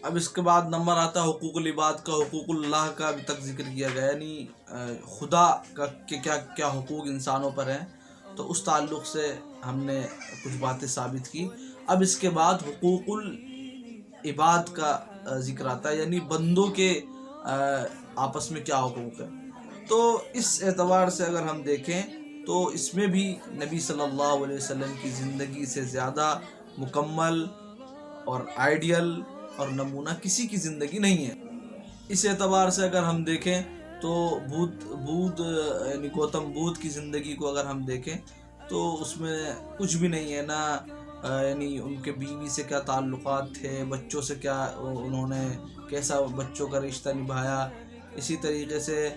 اب اس کے بعد نمبر آتا ہے حقوق العباد کا. حقوق اللہ کا ابھی تک ذکر کیا گیا، یعنی خدا کا کیا کیا حقوق انسانوں پر ہیں، تو اس تعلق سے ہم نے کچھ باتیں ثابت کی. اب اس کے بعد حقوق العباد کا ذکر آتا ہے، یعنی بندوں کے آپس میں کیا حقوق ہے. تو اس اعتبار سے اگر ہم دیکھیں تو اس میں بھی نبی صلی اللہ علیہ وسلم کی زندگی سے زیادہ مکمل اور آئیڈیل اور نمونہ کسی کی زندگی نہیں ہے. اس اعتبار سے اگر ہم دیکھیں تو بدھ یعنی گوتم بدھ کی زندگی کو اگر ہم دیکھیں تو اس میں کچھ بھی نہیں ہے، نہ یعنی ان کے بیوی سے کیا تعلقات تھے، بچوں سے کیا انہوں نے کیسا بچوں کا رشتہ نبھایا، اسی طریقے سے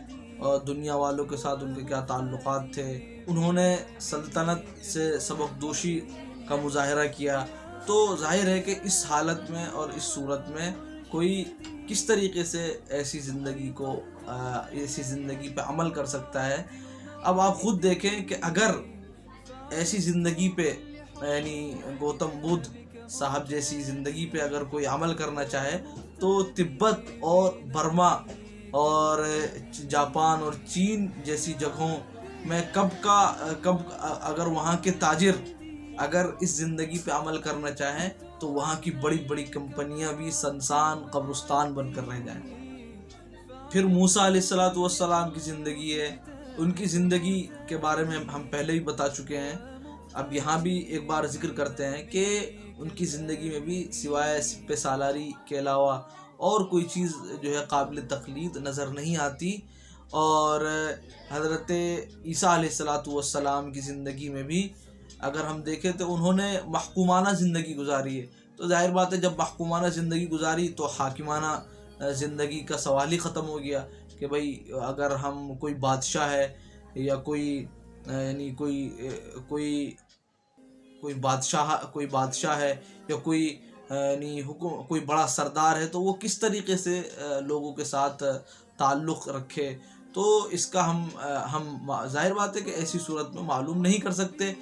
دنیا والوں کے ساتھ ان کے کیا تعلقات تھے، انہوں نے سلطنت سے سبق دوشی کا مظاہرہ کیا. تو ظاہر ہے کہ اس حالت میں اور اس صورت میں کوئی کس طریقے سے ایسی زندگی پہ عمل کر سکتا ہے. اب آپ خود دیکھیں کہ اگر ایسی زندگی پہ یعنی گوتم بدھ صاحب جیسی زندگی پہ اگر کوئی عمل کرنا چاہے تو تبت اور برما اور جاپان اور چین جیسی جگہوں میں کب اگر وہاں کے تاجر اگر اس زندگی پہ عمل کرنا چاہیں تو وہاں کی بڑی بڑی کمپنیاں بھی سنسان قبرستان بن کر رہ جائیں. پھر موسیٰ علیہ السلام کی زندگی ہے، ان کی زندگی کے بارے میں ہم پہلے ہی بتا چکے ہیں. اب یہاں بھی ایک بار ذکر کرتے ہیں کہ ان کی زندگی میں بھی سوائے سپہ سالاری کے علاوہ اور کوئی چیز جو ہے قابل تقلید نظر نہیں آتی. اور حضرت عیسیٰ علیہ السلام کی زندگی میں بھی اگر ہم دیکھیں تو انہوں نے محکومانہ زندگی گزاری ہے. تو ظاہر بات ہے جب محکومانہ زندگی گزاری تو حاکمانہ زندگی کا سوال ہی ختم ہو گیا کہ بھئی اگر ہم کوئی بادشاہ ہے یا کوئی یعنی کوئی بادشاہ ہے یا کوئی یعنی کوئی بڑا سردار ہے تو وہ کس طریقے سے لوگوں کے ساتھ تعلق رکھے. تو اس کا ہم ظاہر بات ہے کہ ایسی صورت میں معلوم نہیں کر سکتے.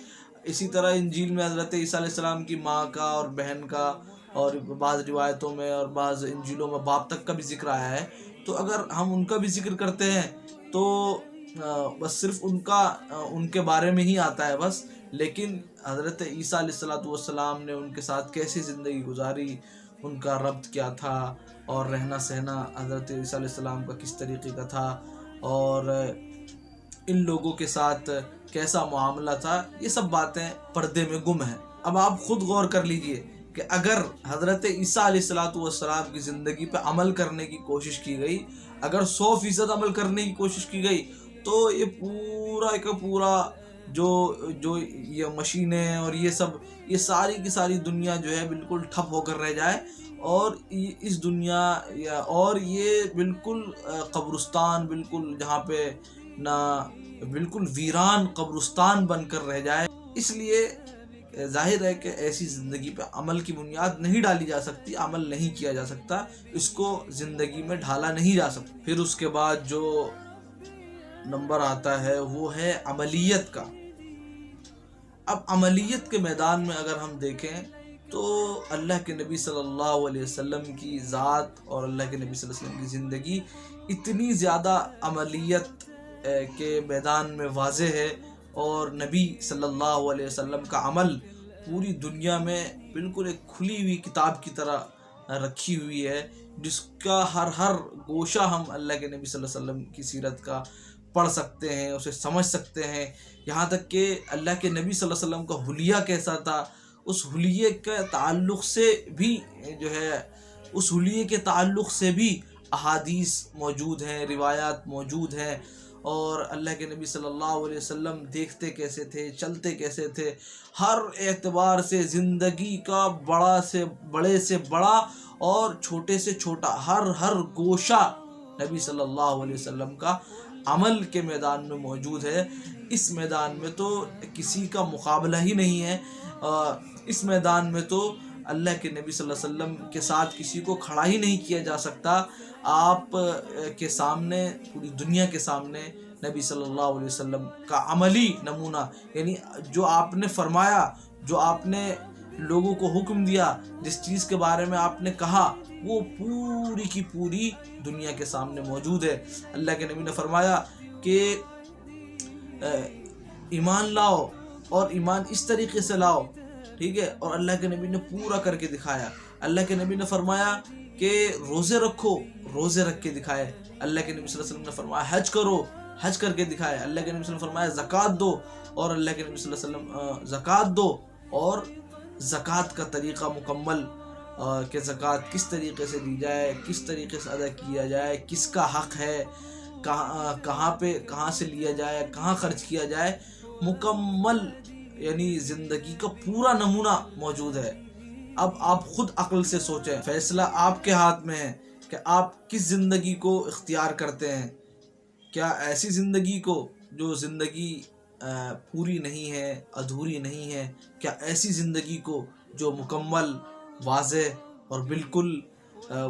اسی طرح انجیل میں حضرت عیسیٰ علیہ السلام کی ماں کا اور بہن کا اور بعض روایتوں میں اور بعض انجیلوں میں باپ تک کا بھی ذکر آیا ہے. تو اگر ہم ان کا بھی ذکر کرتے ہیں تو بس صرف ان کے بارے میں ہی آتا ہے بس، لیکن حضرت عیسیٰ علیہ السلام نے ان کے ساتھ کیسی زندگی گزاری، ان کا ربط کیا تھا اور رہنا سہنا حضرت عیسیٰ علیہ السلام کا کس طریقے کا تھا اور ان لوگوں کے ساتھ کیسا معاملہ تھا، یہ سب باتیں پردے میں گم ہیں. اب آپ خود غور کر لیجئے کہ اگر حضرت عیسیٰ علیہ السلام کی زندگی پہ عمل کرنے کی کوشش کی گئی، اگر 100% عمل کرنے کی کوشش کی گئی تو یہ پورا کا پورا جو یہ مشینیں اور یہ ساری کی ساری دنیا جو ہے بالکل ٹھپ ہو کر رہ جائے اور اس دنیا اور یہ بالکل قبرستان، بالکل جہاں پہ نہ بالکل ویران قبرستان بن کر رہ جائے. اس لیے ظاہر ہے کہ ایسی زندگی پہ عمل کی بنیاد نہیں ڈالی جا سکتی، عمل نہیں کیا جا سکتا، اس کو زندگی میں ڈھالا نہیں جا سکتا. پھر اس کے بعد جو نمبر آتا ہے وہ ہے عملیت کا. اب عملیت کے میدان میں اگر ہم دیکھیں تو اللہ کے نبی صلی اللہ علیہ وسلم کی ذات اور اللہ کے نبی صلی اللہ علیہ وسلم کی زندگی اتنی زیادہ عملیت کے میدان میں واضح ہے، اور نبی صلی اللہ علیہ وسلم کا عمل پوری دنیا میں بالکل ایک کھلی ہوئی کتاب کی طرح رکھی ہوئی ہے، جس کا ہر گوشہ ہم اللہ کے نبی صلی اللہ علیہ وسلم کی سیرت کا پڑھ سکتے ہیں، اسے سمجھ سکتے ہیں. یہاں تک کہ اللہ کے نبی صلی اللہ علیہ وسلم کا حلیہ کیسا تھا، اس حلیے کے تعلق سے بھی جو ہے اس حلیے کے تعلق سے بھی احادیث موجود ہیں، روایات موجود ہیں. اور اللہ کے نبی صلی اللہ علیہ وسلم دیکھتے کیسے تھے، چلتے کیسے تھے، ہر اعتبار سے زندگی کا بڑے سے بڑا اور چھوٹے سے چھوٹا ہر گوشہ نبی صلی اللہ علیہ وسلم کا عمل کے میدان میں موجود ہے. اس میدان میں تو کسی کا مقابلہ ہی نہیں ہے. اس میدان میں تو اللہ کے نبی صلی اللہ علیہ وسلم کے ساتھ کسی کو کھڑا ہی نہیں کیا جا سکتا. آپ کے سامنے، پوری دنیا کے سامنے نبی صلی اللہ علیہ وسلم کا عملی نمونہ، یعنی جو آپ نے فرمایا، جو آپ نے لوگوں کو حکم دیا، جس چیز کے بارے میں آپ نے کہا وہ پوری کی پوری دنیا کے سامنے موجود ہے۔ اللہ کے نبی نے فرمایا کہ ایمان لاؤ اور ایمان اس طریقے سے لاؤ، ٹھیک ہے، اور اللہ کے نبی نے پورا کر کے دکھایا۔ اللہ کے نبی نے فرمایا کہ روزے رکھو، روزے رکھ کے دکھائے۔ اللہ کے نبی صلی اللہ علیہ وسلم نے فرمایا حج کرو، حج کر کے دکھائے۔ اللہ کے نبی صلی اللہ علیہ وسلم نے فرمایا زکوٰۃ دو، اور اللہ کے نبی صلی اللہ علیہ وسلم زکوٰۃ دو، اور زکوٰۃ کا طریقہ مکمل، کہ زکوٰۃ کس طریقے سے دی جائے، کس طریقے سے ادا کیا جائے، کس کا حق ہے، کہاں سے لیا جائے، کہاں خرچ کیا جائے، مکمل یعنی زندگی کا پورا نمونہ موجود ہے۔ اب آپ خود عقل سے سوچیں، فیصلہ آپ کے ہاتھ میں ہے کہ آپ کس زندگی کو اختیار کرتے ہیں۔ کیا ایسی زندگی کو جو زندگی پوری نہیں ہے، ادھوری نہیں ہے؟ کیا ایسی زندگی کو جو مکمل، واضح اور بالکل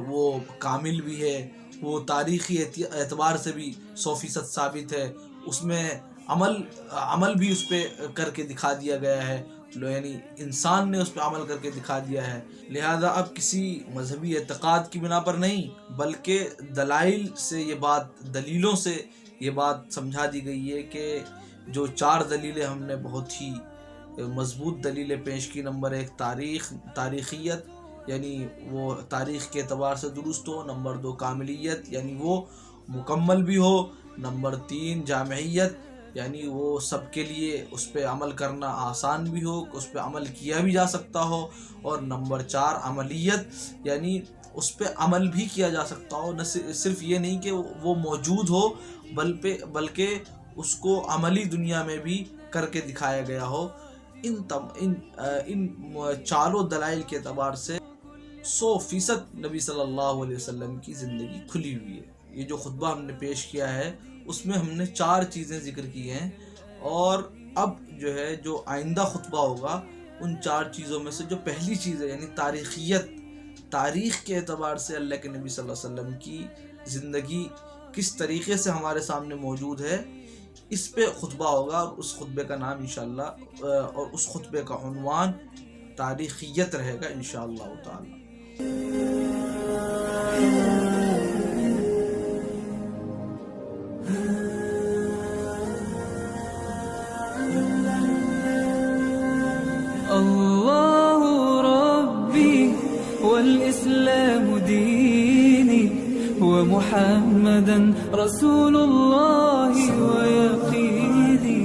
وہ کامل بھی ہے، وہ تاریخی اعتبار سے بھی 100% ثابت ہے، اس میں عمل بھی اس پہ کر کے دکھا دیا گیا ہے، یعنی انسان نے اس پہ عمل کر کے دکھا دیا ہے۔ لہذا اب کسی مذہبی اعتقاد کی بنا پر نہیں، بلکہ دلائل سے یہ بات، دلیلوں سے یہ بات سمجھا دی گئی ہے کہ جو 4 دلیلیں ہم نے بہت ہی مضبوط دلیلیں پیش کی۔ نمبر 1 تاریخیت، یعنی وہ تاریخ کے اعتبار سے درست ہو۔ نمبر 2 کاملیت، یعنی وہ مکمل بھی ہو۔ نمبر 3 جامعیت، یعنی وہ سب کے لیے اس پہ عمل کرنا آسان بھی ہو، اس پہ عمل کیا بھی جا سکتا ہو۔ اور نمبر 4 عملیت، یعنی اس پہ عمل بھی کیا جا سکتا ہو، نہ صرف یہ نہیں کہ وہ موجود ہو، بلکہ اس کو عملی دنیا میں بھی کر کے دکھایا گیا ہو۔ ان 4 دلائل کے اعتبار سے 100% نبی صلی اللہ علیہ وسلم کی زندگی کھلی ہوئی ہے۔ یہ جو خطبہ ہم نے پیش کیا ہے اس میں ہم نے 4 چیزیں ذکر کی ہیں، اور اب جو ہے جو آئندہ خطبہ ہوگا ان 4 چیزوں میں سے جو پہلی چیز ہے یعنی تاریخیت، تاریخ کے اعتبار سے اللہ کے نبی صلی اللہ علیہ وسلم کی زندگی کس طریقے سے ہمارے سامنے موجود ہے، اس پہ خطبہ ہوگا، اور اس خطبے کا نام انشاءاللہ اور اس خطبے کا عنوان تاریخیت رہے گا انشاءاللہ تعالی۔ اللہ ربی والاسلام دینی ومحمدا رسول اللہ ویقینی